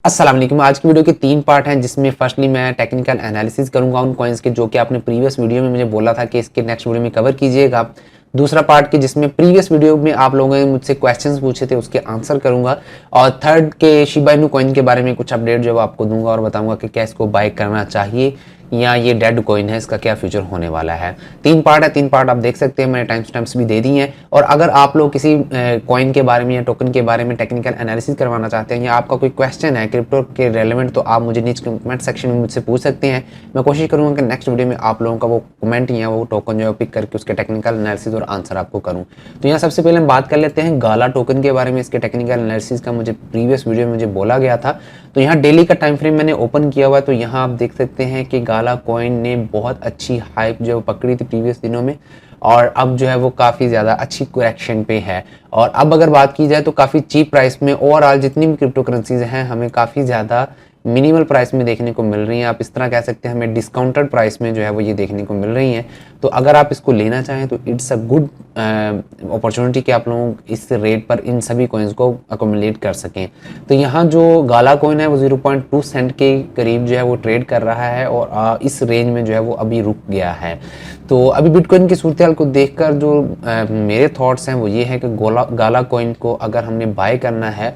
अस्सलाम वालेकुम। आज की वीडियो के 3 पार्ट हैं जिसमें फर्स्टली मैं टेक्निकल एनालिसिस करूंगा उन कॉइन्स के जो कि आपने प्रीवियस वीडियो में मुझे बोला था कि इसके नेक्स्ट वीडियो में कवर कीजिएगा। दूसरा पार्ट के जिसमें प्रीवियस वीडियो में आप लोगों ने मुझसे क्वेश्चंस पूछे थे उसके आंसर करूंगा। और थर्ड के शिबा इनू कॉइन के बारे में कुछ अपडेट जो आपको दूंगा और बताऊंगा कि क्या इसको बाय करना चाहिए या ये डेड कॉइन है, इसका क्या फ्यूचर होने वाला है। 3 पार्ट है, 3 पार्ट आप देख सकते हैं, मैंने टाइम स्टैम्प्स भी दे दी हैं। और अगर आप लोग किसी कॉइन के बारे में या टोकन के बारे में टेक्निकल एनालिसिस करवाना चाहते हैं या आपका कोई क्वेश्चन है क्रिप्टो के रेलेवेंट, तो आप मुझे नीचे कमेंट सेक्शन में मुझसे पूछ सकते हैं। मैं कोशिश करूंगा कि नेक्स्ट वीडियो में आप लोगों का वो कमेंट या वो टोकन जो है पिक करके उसके टेक्निकल एनालिसिस और आंसर आपको करूँ। तो यहाँ सबसे पहले हम बात कर लेते हैं गाला टोकन के बारे में। इसके टेक्निकल एनालिसिस का मुझे प्रीवियस वीडियो में मुझे बोला गया था। तो यहाँ डेली का टाइम फ्रेम मैंने ओपन किया हुआ है। तो यहाँ आप देख सकते हैं कि गाला कॉइन ने बहुत अच्छी हाइप जो पकड़ी थी प्रीवियस दिनों में, और अब जो है वो काफ़ी ज़्यादा अच्छी करेक्शन पे है। और अब अगर बात की जाए तो काफ़ी चीप प्राइस में ओवरऑल जितनी भी क्रिप्टो करेंसीज हैं हमें काफ़ी ज़्यादा मिनिमल प्राइस में देखने को मिल रही हैं। आप इस तरह कह सकते हैं हमें डिस्काउंटेड प्राइस में जो है वो ये देखने को मिल रही हैं। तो अगर आप इसको लेना चाहें तो इट्स अ गुड अपॉर्चुनिटी कि आप लोग इस रेट पर इन सभी कॉइन्स को अकोमुलेट कर सकें। तो यहाँ जो गाला कॉइन है वो 0.2 सेंट के करीब जो है वो ट्रेड कर रहा है और इस रेंज में जो है वो अभी रुक गया है। तो अभी बिटकॉइन की सूरत हाल को देखकर जो मेरे थॉट्स हैं वो ये है कि गाला कॉइन को अगर हमने बाय करना है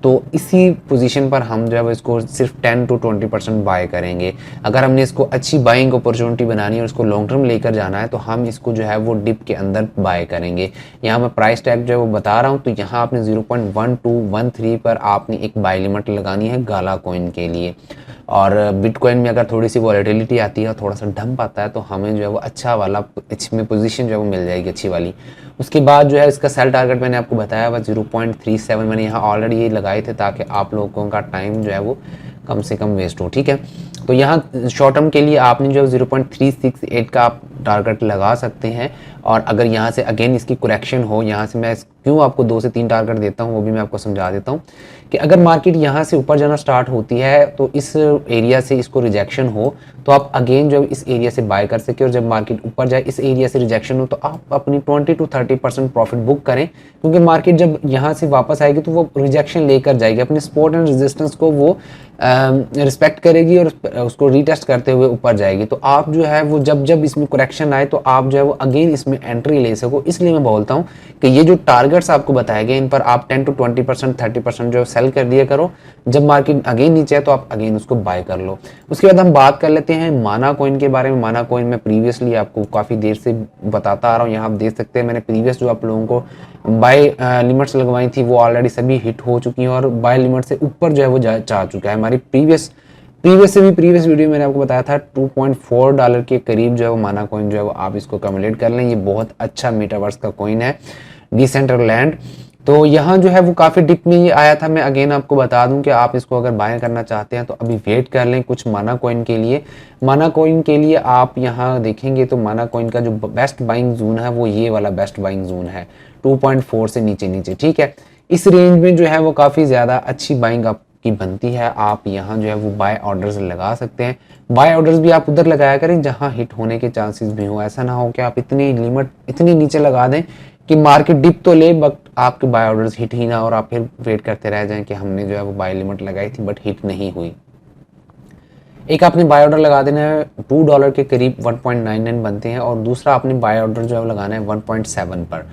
तो इसी पोजीशन पर हम जो है वो इसको सिर्फ 10 to 20% बाय करेंगे। अगर हमने इसको अच्छी बाइंग अपॉर्चुनिटी बनानी है और इसको लॉन्ग टर्म लेकर जाना है तो हम इसको जो है वो डिप के अंदर बाय करेंगे। यहाँ मैं प्राइस टैग जो है वो बता रहा हूँ। तो यहाँ आपने 0.1213 पर आपने एक बाय लिमिट लगानी है गाला कॉइन के लिए। और बिटकॉइन में अगर थोड़ी सी वॉलेटिलिटी आती है और थोड़ा सा डंप आता है तो हमें जो है वो अच्छा वाला इसमें पोजीशन जो है वो मिल जाएगी अच्छी वाली। उसके बाद जो है इसका सेल टारगेट मैंने आपको बताया हुआ 0.37 मैंने यहाँ ऑलरेडी ये लगाए थे ताकि आप लोगों का टाइम जो है वो कम से कम वेस्ट हो। ठीक है, तो यहाँ शॉर्ट टर्म के लिए आपने जो 0.368 का आप टारगेट लगा सकते हैं। और अगर यहाँ से अगेन इसकी करेक्शन हो, यहाँ से मैं क्यों आपको 2 से 3 टारगेट देता हूँ वो भी मैं आपको समझा देता हूँ कि अगर मार्केट यहाँ से ऊपर जाना स्टार्ट होती है तो इस एरिया से इसको रिजेक्शन हो तो आप अगेन जो इस एरिया से बाय कर सके, और जब मार्केट ऊपर जाए इस एरिया से रिजेक्शन हो तो आप अपनी 20 to 30% प्रॉफिट बुक करें, क्योंकि मार्केट जब यहाँ से वापस आएगी तो वो रिजेक्शन लेकर जाएगी, अपने सपोर्ट एंड रेजिस्टेंस को वो रिस्पेक्ट करेगी और उसको रीटेस्ट करते हुए ऊपर जाएगी। तो आप जो है वो जब इसमें करेक्शन आए तो आप जो है वो अगेन इसमें एंट्री ले सको। इसलिए मैं बोलता हूँ कि ये जो टारगेट्स आपको बताए गए इन पर आप 10 to 20% 30% जो सेल कर दिया करो। जब मार्केट अगेन नीचे है तो आप अगेन उसको बाय कर लो। उसके बाद हम बात कर लेते हैं माना कॉइन के बारे में। माना कॉइन में प्रीवियसली आपको काफ़ी देर से बताता आ रहा हूँ। यहाँ आप देख सकते हैं मैंने प्रीवियस जो आप लोगों को बाय लिमिट्स लगवाई थी वो ऑलरेडी सभी हिट हो चुकी हैं और बाय लिमिट से ऊपर जो है वो जा चुका है। हमारी प्रीवियस वीडियो मैंने आपको बताया था $2.4 के करीब जो है वो माना कॉइन जो है वो आप इसको कम्युलेट कर लें। ये बहुत अच्छा मेटावर्स का कॉइन है, डिसेंट्रलैंड। तो यहाँ जो है वो काफ़ी डिप में ये आया था। मैं अगेन आपको बता दूं कि आप इसको अगर बाय करना चाहते हैं तो अभी वेट कर लें कुछ माना कॉइन के लिए। माना कॉइन के लिए आप यहाँ देखेंगे तो माना कॉइन का जो बेस्ट बाइंग जोन है वो ये वाला बेस्ट बाइंग जोन है 2.4 से नीचे। ठीक है, इस रेंज में जो है वो काफ़ी ज़्यादा अच्छी बाइंग आपकी बनती है। आप यहाँ जो है वो बाय ऑर्डर्स लगा सकते हैं। बाय ऑर्डर्स भी आप उधर लगाया करें जहाँ हिट होने के चांसेस भी हो। ऐसा ना हो कि आप इतनी लिमिट इतनी नीचे लगा दें कि मार्केट डिप तो ले बट आपके बाय ऑर्डर्स हिट ही ना और आप फिर वेट करते रह जाएं कि हमने जो है वो बाय लिमिट लगाई थी बट हिट नहीं हुई। एक आपने बाय ऑर्डर लगा देना है $2 के करीब 1.99 बनते हैं, और दूसरा आपने बाय ऑर्डर जो है लगाना है 1.7 पर।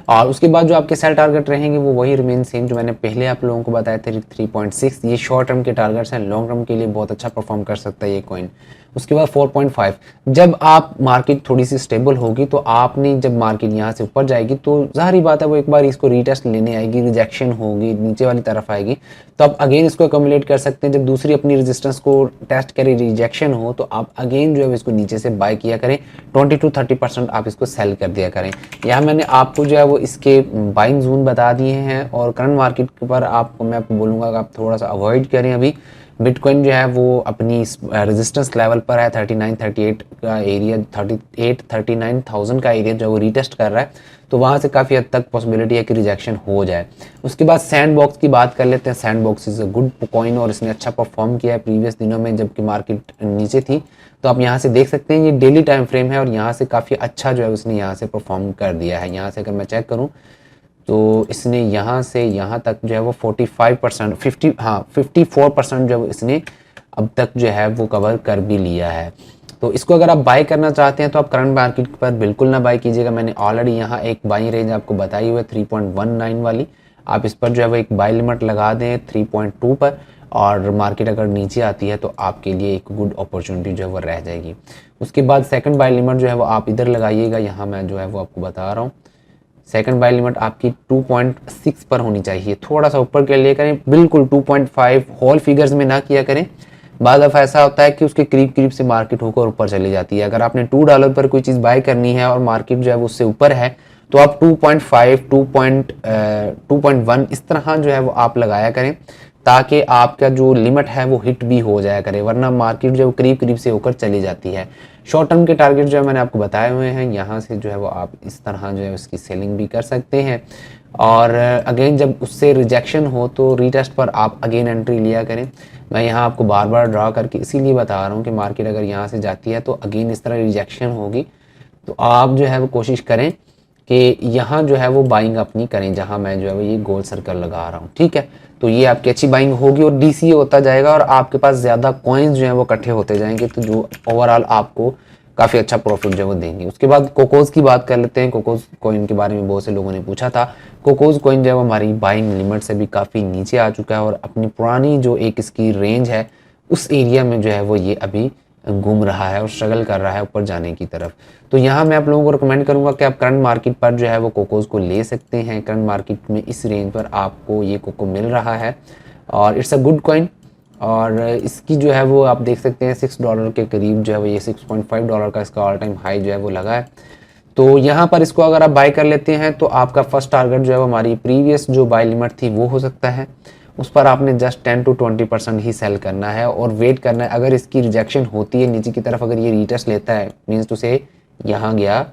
और उसके बाद जो आपके सेल टारगेट रहेंगे वो वही रिमेन सेम जो मैंने पहले आप लोगों को बताया था 3.6। ये शॉर्ट टर्म के टारगेट्स हैं, लॉन्ग टर्म के लिए बहुत अच्छा परफॉर्म कर सकता है ये कॉइन। उसके बाद 4.5 जब आप मार्केट थोड़ी सी स्टेबल होगी तो आपने जब मार्केट यहाँ से ऊपर जाएगी तो जाहिर बात है वो एक बार इसको रीटेस्ट लेने आएगी, रिजेक्शन होगी, नीचे वाली तरफ आएगी तो आप अगेन इसको अकोमुलेट कर सकते हैं। जब दूसरी अपनी रेजिस्टेंस को टेस्ट करे रिजेक्शन हो तो आप अगेन जो है इसको नीचे से बाय किया करें, 20 to 30% आप इसको सेल कर दिया करें। यहाँ मैंने आपको जो है वो इसके बाइंग जोन बता दिए हैं और करंट मार्केट पर आपको मैं आपको बोलूँगा कि आप थोड़ा सा अवॉइड करें। अभी बिटकॉइन जो है वो अपनी रेजिस्टेंस लेवल पर है 39-38 का एरिया, 39,000 का एरिया जो वो रीटेस्ट कर रहा है, तो वहाँ से काफ़ी हद तक पॉसिबिलिटी है कि रिजेक्शन हो जाए। उसके बाद सैंड बॉक्स की बात कर लेते हैं। Sand box is a good coin और इसने अच्छा परफॉर्म किया है प्रीवियस दिनों में जबकि मार्केट नीचे थी। तो आप यहाँ से देख सकते हैं ये डेली टाइम फ्रेम है और यहाँ से काफ़ी अच्छा जो है उसने यहाँ से परफॉर्म कर दिया है। यहाँ से अगर मैं चेक करूँ तो इसने यहाँ से यहाँ तक जो है वो 45% 54% जो है इसने अब तक जो है वो कवर कर भी लिया है। तो इसको अगर आप बाय करना चाहते हैं तो आप करंट मार्केट पर बिल्कुल ना बाय कीजिएगा। मैंने ऑलरेडी यहाँ एक बाई रेंज आपको बताई हुई है 3.19 वाली, आप इस पर जो है वो एक बाय लिमिट लगा दें 3.2 पर, और मार्केट अगर नीचे आती है तो आपके लिए एक गुड अपॉर्चुनिटी जो है वो रह जाएगी। उसके बाद सेकंड बाय लिमिट जो है वो आप इधर लगाइएगा, यहाँ मैं जो है वो आपको बता रहा हूँ। सेकंड बाय लिमिट आपकी 2.6 पर होनी चाहिए, थोड़ा सा ऊपर के लिए करें, बिल्कुल 2.5 होल फिगर्स में ना किया करें। बाद दफ़ा ऐसा होता है कि उसके करीब करीब से मार्केट होकर ऊपर चली जाती है। अगर आपने $2 पर कोई चीज़ बाय करनी है और मार्केट जो है वो उससे ऊपर है तो आप 2.5 2.1 इस तरह जो है वो आप लगाया करें, ताकि आपका जो लिमिट है वो हिट भी हो जाया करे, वरना मार्केट जो करीब करीब से होकर चली जाती है। शॉर्ट टर्म के टारगेट जो है मैंने आपको बताए हुए हैं, यहाँ से जो है वो आप इस तरह जो है उसकी सेलिंग भी कर सकते हैं। और अगेन जब उससे रिजेक्शन हो तो रीटेस्ट पर आप अगेन एंट्री लिया करें। मैं यहाँ आपको बार बार ड्रा करके इसीलिए बता रहा हूँ कि मार्केट अगर यहाँ से जाती है तो अगेन इस तरह रिजेक्शन होगी, तो आप जो है वो कोशिश करें कि यहाँ जो है वो बाइंग अपनी करें, जहाँ मैं जो है वो ये गोल सर्कल लगा रहा हूँ, ठीक है। तो ये आपकी अच्छी बाइंग होगी और डीसीए होता जाएगा और आपके पास ज़्यादा कॉइन्स जो है वो इकट्ठे होते जाएंगे, तो जो ओवरऑल आपको काफ़ी अच्छा प्रॉफिट जो है वो देंगे। उसके बाद कोकोज की बात कर लेते हैं। कोकोज कॉइन के बारे में बहुत से लोगों ने पूछा था। कोकोज कॉइन जो है वो हमारी बाइंग लिमिट से भी काफ़ी नीचे आ चुका है और अपनी पुरानी जो एक इसकी रेंज है उस एरिया में जो है वो ये अभी घूम रहा है और स्ट्रगल कर रहा है ऊपर जाने की तरफ। तो यहाँ मैं आप लोगों को रिकमेंड करूँगा कि आप करंट मार्केट पर जो है वो कोकोज को ले सकते हैं। करंट मार्केट में इस रेंज पर आपको ये कोको मिल रहा है और इट्स अ गुड कॉइन, और इसकी जो है वो आप देख सकते हैं $6 के करीब जो है वो ये $6.5 का इसका ऑल टाइम हाई जो है वो लगा है। तो यहाँ पर इसको अगर आप बाय कर लेते हैं तो आपका फर्स्ट टारगेट जो है वो हमारी प्रीवियस जो बाय लिमिट थी वो हो सकता है, उस पर आपने जस्ट 10 to 20% ही सेल करना है और वेट करना है। अगर इसकी रिजेक्शन होती है नीचे की तरफ, अगर ये रीटेस्ट लेता है मीन्स टू से यहाँ गया,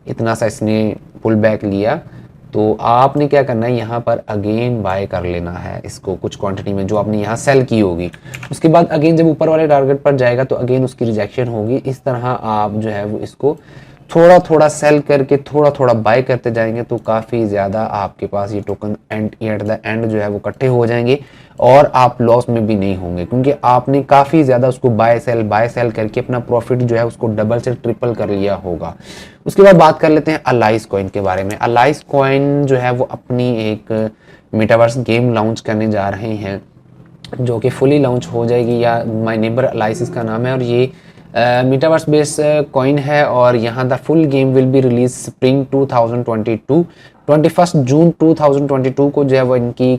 इतना सा इसने पुल बैक लिया, तो आपने क्या करना है यहाँ पर अगेन बाय कर लेना है इसको कुछ क्वांटिटी में जो आपने यहाँ सेल की होगी। उसके बाद अगेन जब ऊपर वाले टारगेट पर जाएगा तो अगेन उसकी रिजेक्शन होगी। इस तरह आप जो है वो इसको थोड़ा थोड़ा सेल करके थोड़ा थोड़ा बाय करते जाएंगे तो काफ़ी ज़्यादा आपके पास ये टोकन एट द एंड जो है वो इकट्ठे हो जाएंगे और आप लॉस में भी नहीं होंगे, क्योंकि आपने काफ़ी ज़्यादा उसको बाय सेल करके अपना प्रॉफिट जो है उसको डबल से ट्रिपल कर लिया होगा। उसके बाद बात कर लेते हैं अलाइस कॉइन के बारे में। अलाइस कॉइन जो है वो अपनी एक मेटावर्स गेम लॉन्च करने जा रहे हैं जो कि फुली लॉन्च हो जाएगी, या माय नेबर अलाइस इसका नाम है, और ये मेटावर्स बेस्ड कॉइन है और यहाँ the full game will be release spring 2022 21 जून 2022 को जो है वो इनकी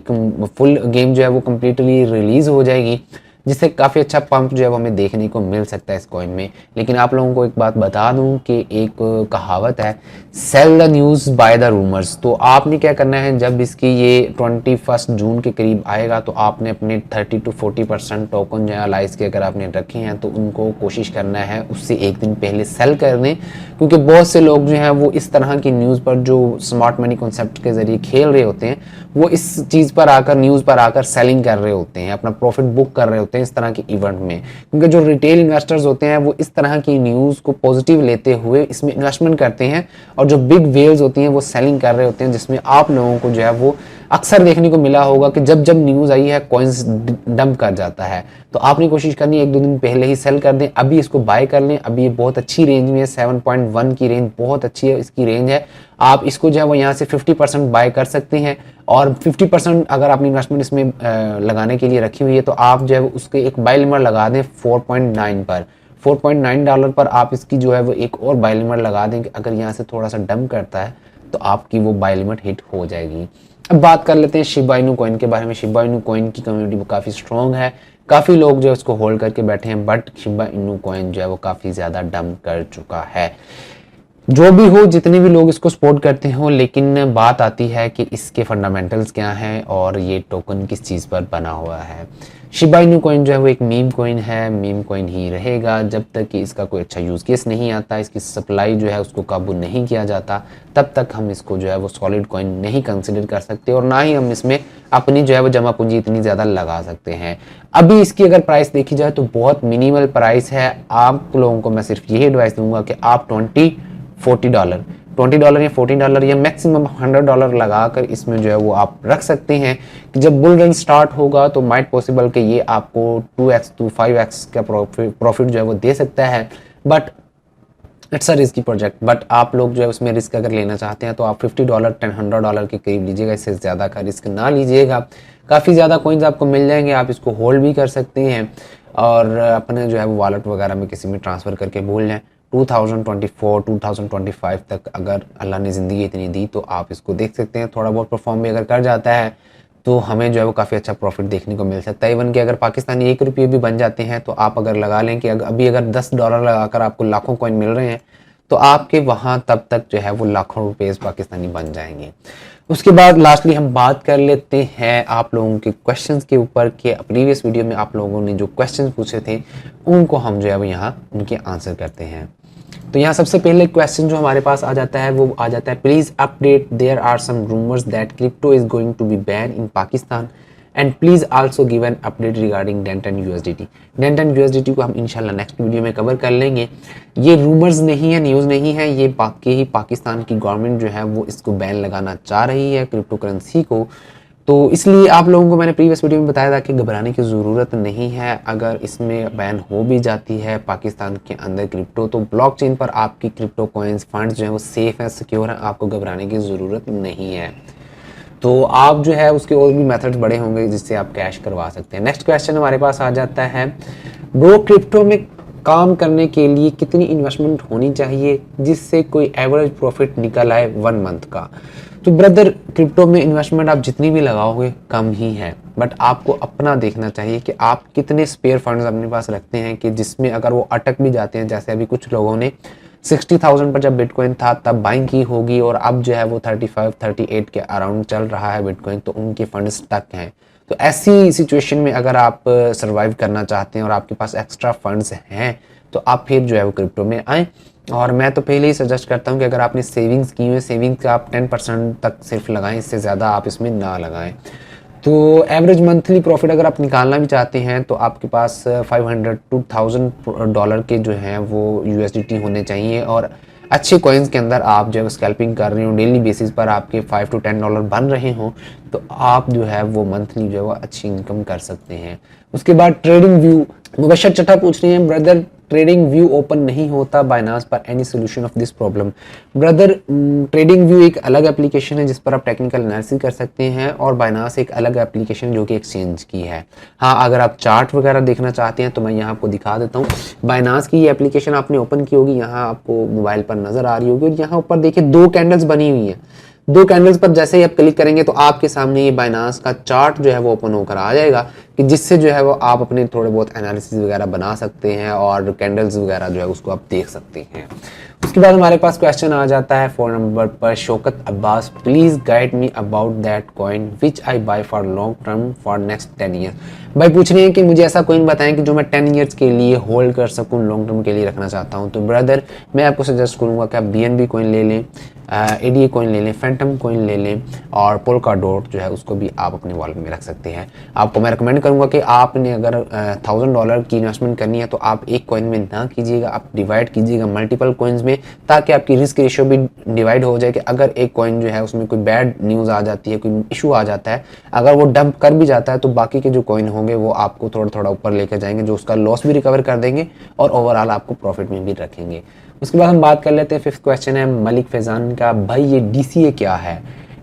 फुल गेम जो है वो कम्प्लीटली रिलीज हो जाएगी, जिससे काफ़ी अच्छा पंप जो है वो हमें देखने को मिल सकता है इस कॉइन में। लेकिन आप लोगों को एक बात बता दूं कि एक कहावत है, sell the news buy the rumours. तो आपने क्या करना है, जब इसकी ये 21 जून के करीब आएगा तो आपने अपने 30 to 40% टोकन जो है अलाइस के अगर आपने रखे हैं तो उनको कोशिश करना है उससे एक दिन पहले सेल कर दें, क्योंकि बहुत से लोग जो हैं वो इस तरह की न्यूज़ पर जो स्मार्ट मनी कॉन्सेप्ट के ज़रिए खेल रहे होते हैं वो इस चीज़ पर आकर न्यूज़ पर आकर सेलिंग कर रहे होते हैं, अपना प्रॉफिट बुक कर रहे होते हैं इस तरह के इवेंट में। क्योंकि जो रिटेल इन्वेस्टर्स होते हैं वो इस तरह की न्यूज़ को पॉजिटिव लेते हुए इसमें इन्वेस्टमेंट करते हैं, और जो बिग वेल्स होती हैं वो सेलिंग कर रहे होते हैं, जिसमें आप लोगों को जो है वो अक्सर देखने को मिला होगा कि जब जब न्यूज़ आई है कॉइन्स डंप कर जाता है। तो आपने कोशिश करनी है एक दो दिन पहले ही सेल कर दें, अभी इसको बाय कर लें। अभी ये बहुत अच्छी रेंज में है, 7.1 की रेंज बहुत अच्छी है इसकी रेंज है। आप इसको जो है वो यहाँ से 50% बाय कर सकते हैं, और 50% अगर आपने इन्वेस्टमेंट इसमें लगाने के लिए रखी हुई है तो आप जो है उसके एक बाय लिमिट लगा दें 4.9 पर। $4.9 पर आप इसकी जो है वो एक और बाय लिमिट लगा दें कि अगर यहाँ से थोड़ा सा डंप करता है तो आपकी वो बाय लिमिट हिट हो जाएगी। अब बात कर लेते हैं शिबा इनू कॉइन के बारे में। शिबा इनू कॉइन की कम्युनिटी काफ़ी स्ट्रॉन्ग है, काफ़ी लोग जो है उसको होल्ड करके बैठे हैं, बट शिबा इनू कॉइन जो है वो काफ़ी ज़्यादा डंप कर चुका है। जो भी हो, जितने भी लोग इसको सपोर्ट करते हो, लेकिन बात आती है कि इसके फंडामेंटल्स क्या हैं और ये टोकन किस चीज़ पर बना हुआ है। शिबा इनू कॉइन जो है वो एक मीम कॉइन है, मीम कॉइन ही रहेगा जब तक कि इसका कोई अच्छा यूज़ केस नहीं आता, इसकी सप्लाई जो है उसको काबू नहीं किया जाता, तब तक हम इसको जो है वो सॉलिड कॉइन नहीं कंसिडर कर सकते और ना ही हम इसमें अपनी जो है वो जमा पूंजी इतनी ज़्यादा लगा सकते हैं। अभी इसकी अगर प्राइस देखी जाए तो बहुत मिनिमल प्राइस है। आप लोगों को मैं सिर्फ यही एडवाइस दूंगा कि आप $40 $20 या $14 या मैक्सिमम $100 लगाकर इसमें जो है वो आप रख सकते हैं कि जब बुल रन स्टार्ट होगा तो माइट पॉसिबल कि ये आपको 2x to 5x का प्रॉफिट जो है वो दे सकता है, but it's a risky project. But आप लोग जो है उसमें रिस्क अगर लेना चाहते हैं तो आप $50 $100 के करीब लीजिएगा, इससे ज़्यादा का रिस्क ना लीजिएगा। काफ़ी ज़्यादा कॉइन्स आपको मिल जाएंगे, आप इसको होल्ड भी कर सकते हैं और अपने जो है वो वॉलेट वगैरह में किसी में ट्रांसफ़र करके भूल जाएँ। 2024 2025 तक अगर अल्लाह ने ज़िंदगी इतनी दी तो आप इसको देख सकते हैं। थोड़ा बहुत परफॉर्म भी अगर कर जाता है तो हमें जो है वो काफ़ी अच्छा प्रॉफिट देखने को मिल सकता है। इवन कि अगर पाकिस्तानी ₹1 भी बन जाते हैं तो आप अगर लगा लें कि अभी अगर $10 लगाकर आपको लाखों कॉइन मिल रहे हैं तो आपके वहाँ तब तक जो है वो लाखों रुपये पाकिस्तानी बन जाएंगे। उसके बाद लास्टली हम बात कर लेते हैं आप लोगों के क्वेश्चंस के ऊपर कि प्रीवियस वीडियो में आप लोगों ने जो क्वेश्चंस पूछे थे उनको हम जो है वो यहाँ उनके आंसर करते हैं। तो यहाँ सबसे पहले क्वेश्चन जो हमारे पास आ जाता है वो आ जाता है, please update, there are some rumours that crypto is going to be ban in Pakistan and please also give an update regarding Denton USDT. Denton USDT को हम इंशाल्लाह नेक्स्ट वीडियो में कवर कर लेंगे। ये रूमर्स नहीं है, न्यूज़ नहीं है, ये बाकी ही पाकिस्तान की गवर्नमेंट जो है वो इसको बैन लगाना चाह रही है क्रिप्टो करेंसी को। तो इसलिए आप लोगों को मैंने प्रीवियस वीडियो में बताया था कि घबराने की ज़रूरत नहीं है। अगर इसमें बैन हो भी जाती है पाकिस्तान के अंदर क्रिप्टो, तो ब्लॉकचेन पर आपकी क्रिप्टो कॉइन्स फंड्स जो है वो सेफ़ है, सिक्योर है, आपको घबराने की ज़रूरत नहीं है। तो आप जो है उसके और भी मेथड्स बड़े होंगे जिससे आप कैश करवा सकते हैं। नेक्स्ट क्वेश्चन हमारे पास आ जाता है, ब्रो क्रिप्टो में काम करने के लिए कितनी इन्वेस्टमेंट होनी चाहिए जिससे कोई एवरेज प्रॉफिट निकल आए 1 मंथ का। तो ब्रदर क्रिप्टो में इन्वेस्टमेंट आप जितनी भी लगाओगे कम ही है, बट आपको अपना देखना चाहिए कि आप कितने स्पेयर फंड्स अपने पास रखते हैं कि जिसमें अगर वो अटक भी जाते हैं, जैसे अभी कुछ लोगों ने 60,000 पर जब बिटकॉइन था तब बाइंग की होगी और अब जो है वो 35-38 के अराउंड चल रहा है बिटकॉइन, तो उनके फंड स्टक हैं। तो ऐसी सिचुएशन में अगर आप सर्वाइव करना चाहते हैं और आपके पास एक्स्ट्रा फंड्स हैं तो आप फिर जो है वो क्रिप्टो में आएँ। और मैं तो पहले ही सजेस्ट करता हूँ कि अगर आपने सेविंग्स की हुई है, सेविंग्स का आप 10% तक सिर्फ लगाएं, इससे ज़्यादा आप इसमें ना लगाएं। तो एवरेज मंथली प्रॉफिट अगर आप निकालना भी चाहते हैं तो आपके पास $500 to $1,000 के जो हैं वो यूएसडीटी होने चाहिए और अच्छे कॉइन्स के अंदर आप जो है स्कैल्पिंग कर रहे हो, डेली बेसिस पर आपके $5 to $10 बन रहे हों तो आप जो है वो मंथली जो है वो अच्छी इनकम कर सकते हैं। उसके बाद ट्रेडिंग व्यू, मुबशर चट्टा पूछ रहे हैं, ब्रदर ट्रेडिंग व्यू ओपन नहीं होता बाइनांस पर, any solution of this problem. Brother trading view एक अलग एप्लीकेशन है जिस पर आप टेक्निकल एनालिसिस कर सकते हैं और बाइनांस एक अलग एप्लीकेशन जो कि एक्सचेंज की है। हाँ, अगर आप चार्ट वगैरह देखना चाहते हैं तो मैं यहाँ आपको दिखा देता हूँ। बाइनांस की ये एप्लीकेशन आपने ओपन की होगी, यहाँ आपको मोबाइल पर नजर आ रही होगी और यहाँ ऊपर देखिए 2 कैंडल्स बनी हुई हैं। 2 कैंडल्स पर जैसे ही आप क्लिक करेंगे तो आपके सामने ये बाइनांस का चार्ट जो है वो ओपन होकर आ जाएगा कि जिससे जो है वो आप अपने थोड़े बहुत एनालिसिस वगैरह बना सकते हैं और कैंडल्स वगैरह जो है उसको आप देख सकते हैं। उसके बाद हमारे पास क्वेश्चन आ जाता है फ़ोन नंबर पर, Shaukat Abbas, please guide me about that coin which I buy for long term for next 10 years. भाई पूछ रहे हैं कि मुझे ऐसा कॉइन बताएं कि जो मैं 10 ईयर्स के लिए होल्ड कर सकूं, लॉन्ग टर्म के लिए रखना चाहता हूं। तो ब्रदर मैं आपको सजेस्ट करूंगा कि आप BNB कॉइन ले लें, ADA कॉइन ले लें, फैंटम कॉइन ले लें और पोल्का डॉट जो है उसको भी आप अपने वॉलेट में रख सकते हैं। आपको मैं रिकमेंड करूंगा कि आपने अगर $1,000 की इन्वेस्टमेंट करनी है तो आप एक कॉइन में ना कीजिएगा, आप डिवाइड कीजिएगा मल्टीपल कॉइन्स में, ताकि आपकी रिस्क रेशियो भी डिवाइड हो जाए कि अगर एक कॉइन जो है उसमें कोई बैड न्यूज़ आ जाती है, कोई इशू आ जाता है, अगर वो डंप कर भी जाता है तो बाकी के जो कॉइन होंगे वो आपको थोड़ा थोड़ा ऊपर लेकर जाएंगे, जो उसका लॉस भी रिकवर कर देंगे और ओवरऑल आपको प्रॉफिट में भी रखेंगे। उसके बाद हम बात कर लेते हैं, 5th क्वेश्चन है मलिक फैजान का, भाई ये DCA क्या है।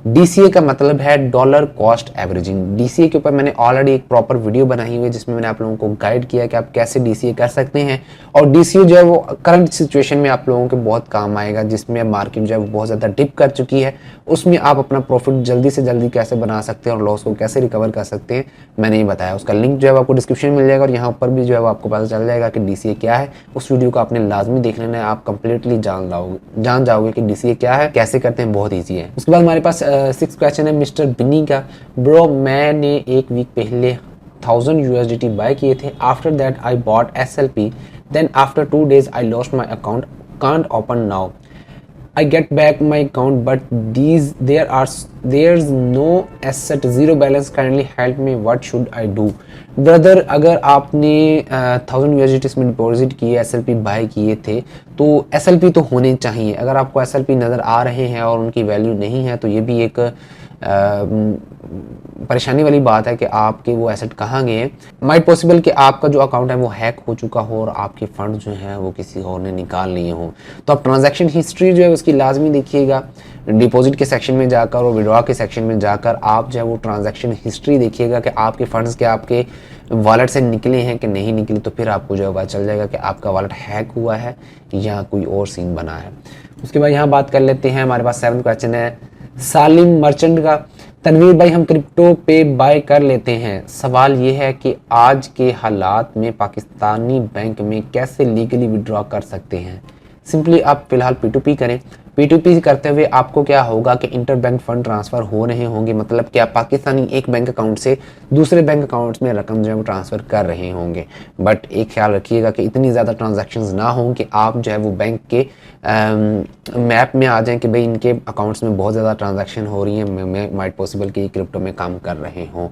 DCA का मतलब है डॉलर कॉस्ट एवरेजिंग। DCA के ऊपर मैंने ऑलरेडी एक प्रॉपर वीडियो बनाई हुई है जिसमें मैंने आप लोगों को गाइड किया कि आप कैसे DCA कर सकते हैं और DCA जो है वो करंट सिचुएशन में आप लोगों के बहुत काम आएगा, जिसमें मार्केट जो है वो बहुत ज़्यादा डिप कर चुकी है। उसमें आप अपना प्रॉफिट जल्दी से जल्दी कैसे बना सकते हैं और लॉस को कैसे रिकवर कर सकते हैं मैंने ही बताया। उसका लिंक जो है आपको डिस्क्रिप्शन में मिल जाएगा और यहाँ ऊपर भी जो है आपको पता चल जाएगा कि DCA क्या है। उस वीडियो को आपने लाजमी देख लेना है, आप कंप्लीटली जान जाओगे कि DCA क्या है, कैसे करते हैं, बहुत ईजी है। उसके बाद हमारे पास 6th क्वेश्चन है मिस्टर बिनी का, ब्रो मैंने एक वीक पहले 1000 USDT बाय किए थे, after that I bought SLP, then after 2 days I lost my account, can't open now, I get back my account but there's no asset, zero balance, kindly help me, what should I do? Brother, अगर आपने 1000 USDT में deposit किए, SLP bye किए थे, तो SLP तो होने चाहिए। अगर आपको SLP नज़र आ रहे हैं और उनकी वैल्यू नहीं है तो ये भी एक परेशानी वाली बात है कि आपके वो एसेट कहाँ गए हैं। माइट पॉसिबल कि आपका जो अकाउंट है वो हैक हो चुका हो और आपके फंड जो हैं वो किसी और ने निकाल लिए हों। तो आप ट्रांजैक्शन हिस्ट्री जो है उसकी लाजमी देखिएगा, डिपॉजिट के सेक्शन में जाकर और विड्रॉ के सेक्शन में जाकर आप जो है वो ट्रांजैक्शन हिस्ट्री देखिएगा कि आपके फंड्स के आपके वॉलेट से निकले हैं कि नहीं निकले। तो फिर आपको जो है पता चल जाएगा कि आपका वॉलेट हैक हुआ है या कोई और सीन बना है। उसके बाद यहाँ बात कर लेते हैं, हमारे पास 7th क्वेश्चन है सालिम मर्चेंट का। तनवीर भाई, हम क्रिप्टो पे बाय कर लेते हैं, सवाल ये है कि आज के हालात में पाकिस्तानी बैंक में कैसे लीगली विड्रॉ कर सकते हैं? सिंपली आप फिलहाल P2P करें। P2P करते हुए आपको क्या होगा कि इंटर बैंक फंड ट्रांसफ़र हो रहे होंगे, मतलब कि आप पाकिस्तानी एक बैंक अकाउंट से दूसरे बैंक अकाउंट्स में रकम जो है वो ट्रांसफ़र कर रहे होंगे। बट एक ख्याल रखिएगा कि इतनी ज़्यादा ट्रांजैक्शंस ना हों कि आप जो है वो बैंक के मैप में आ जाएं कि भाई इनके अकाउंट्स में बहुत ज़्यादा ट्रांजैक्शन हो रही हैं, माइट पॉसिबल कि क्रिप्टो में काम कर रहे हों।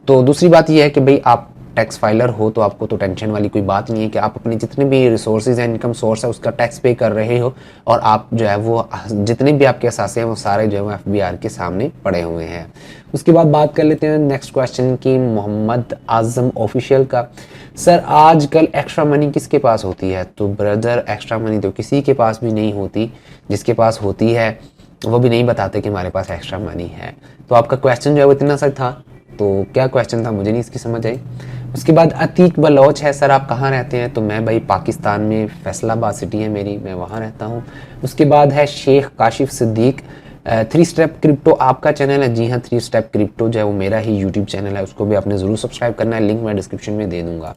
तो दूसरी बात यह है कि भाई आप टैक्स फाइलर हो तो आपको तो टेंशन वाली कोई बात नहीं है कि आप अपने जितने भी रिसोर्सेज हैं, इनकम सोर्स है, उसका टैक्स पे कर रहे हो और आप जो है वो जितने भी आपके असासे हैं वो सारे जो है वो FBR के सामने पड़े हुए हैं। उसके बाद बात कर लेते हैं नेक्स्ट क्वेश्चन की मोहम्मद आजम ऑफिशियल का। सर, आजकल एक्स्ट्रा मनी किसके पास होती है? तो ब्रदर, एक्स्ट्रा मनी तो किसी के पास भी नहीं होती, जिसके पास होती है वो भी नहीं बताते कि हमारे पास एक्स्ट्रा मनी है। तो आपका क्वेश्चन जो है वो इतना सा था, तो क्या क्वेश्चन था मुझे नहीं इसकी समझ आई। उसके बाद अतीक बलोच है, सर आप कहाँ रहते हैं? तो मैं भाई पाकिस्तान में फैसलाबाद सिटी है मेरी, मैं वहाँ रहता हूँ। उसके बाद है शेख काशिफ सिद्दीक, 3 स्टेप क्रिप्टो आपका चैनल है? जी हाँ, 3 स्टेप क्रिप्टो जो है वो मेरा ही यूट्यूब चैनल है, उसको भी आपने ज़रूर सब्सक्राइब करना है, लिंक मैं डिस्क्रिप्शन में दे दूँगा।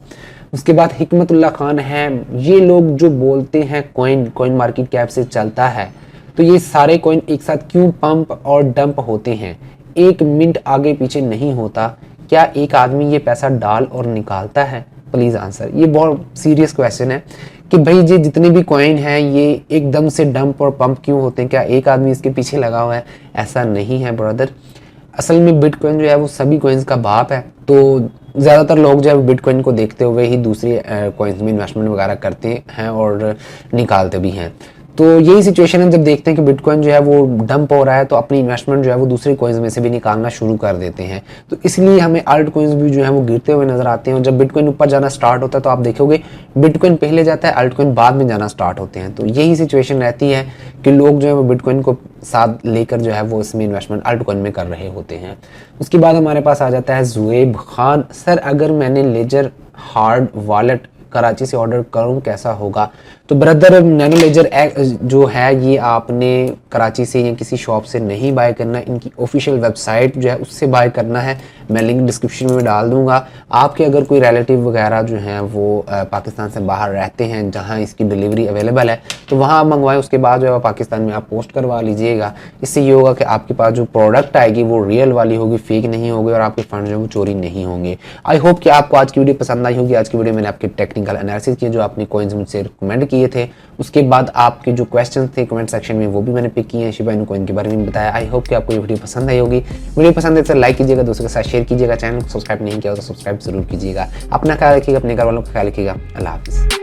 उसके बाद हिकमतुल्लाह खान है, ये लोग जो बोलते हैं कॉइन मार्केट कैप से चलता है, तो ये सारे कॉइन एक साथ क्यों पंप और डंप होते हैं? 1 मिनट आगे पीछे नहीं होता, क्या एक आदमी ये पैसा डाल और निकालता है? Please answer. ये बहुत सीरियस क्वेश्चन है कि भाई ये जितने भी कॉइन हैं ये एकदम से डंप और पंप क्यों होते हैं, क्या एक आदमी इसके पीछे लगा हुआ है? ऐसा नहीं है ब्रदर। असल में बिटकॉइन जो है वो सभी कॉइन्स का बाप है, तो ज़्यादातर लोग जो है बिटकॉइन को देखते हुए ही दूसरे कॉइन्स में इन्वेस्टमेंट वगैरह करते हैं और निकालते भी हैं। तो यही सिचुएशन है, जब देखते हैं कि बिटकॉइन जो है वो डंप हो रहा है तो अपनी इन्वेस्टमेंट जो है वो दूसरे कॉइन्स में से भी निकालना शुरू कर देते हैं। तो इसलिए हमें अल्ट कॉइन्स भी जो है वो गिरते हुए नजर आते हैं और जब बिटकॉइन ऊपर जाना स्टार्ट होता है तो आप देखोगे बिटकॉइन पहले जाता है, अल्ट कॉइन बाद में जाना स्टार्ट होते हैं। तो यही सिचुएशन रहती है कि लोग जो है वो बिटकॉइन को साथ लेकर जो है वो इसमें इन्वेस्टमेंट अल्ट कॉइन में कर रहे होते हैं। उसके बाद हमारे पास आ जाता है जुएब खान, सर अगर मैंने लेजर हार्ड वॉलेट कराची से ऑर्डर करूं कैसा होगा? तो ब्रदर, नैनो लेजर जो है ये आपने कराची से या किसी शॉप से नहीं बाय करना, इनकी ऑफिशियल वेबसाइट जो है उससे बाय करना है। मैं लिंक डिस्क्रिप्शन में डाल दूंगा। आपके अगर कोई रिलेटिव वगैरह जो हैं वो पाकिस्तान से बाहर रहते हैं जहां इसकी डिलीवरी अवेलेबल है तो वहां आप मंगवाएं, उसके बाद जो है पाकिस्तान में आप पोस्ट करवा लीजिएगा। इससे ये होगा कि आपके पास जो प्रोडक्ट आएगी वो रियल वाली होगी, फेक नहीं होगी और आपके फंड जो है वो चोरी नहीं होंगे। आई होप कि आपको आज की वीडियो पसंद आई होगी। आज की वीडियो मैंने आपके टेक्निकल एनालिसिस किए जो आपने कॉइन्स मुझसे रिकमेंड किए थे, उसके बाद आपके जो क्वेश्चन थे कमेंट सेक्शन में वो भी मैंने पिक किए हैं, शिबा इनु कॉइन के बारे में बताया। आई होप कि आपको ये वीडियो पसंद आई होगी। वीडियो पसंद है तो लाइक कीजिएगा, दोस्तों के साथ शेयर कीजिएगा, चैनल को सब्सक्राइब नहीं किया हो तो सब्सक्राइब जरूर कीजिएगा। अपना ख्याल रखिएगा, अपने घर वालों का ख्याल रखिएगा। अल्लाह हाफिज़।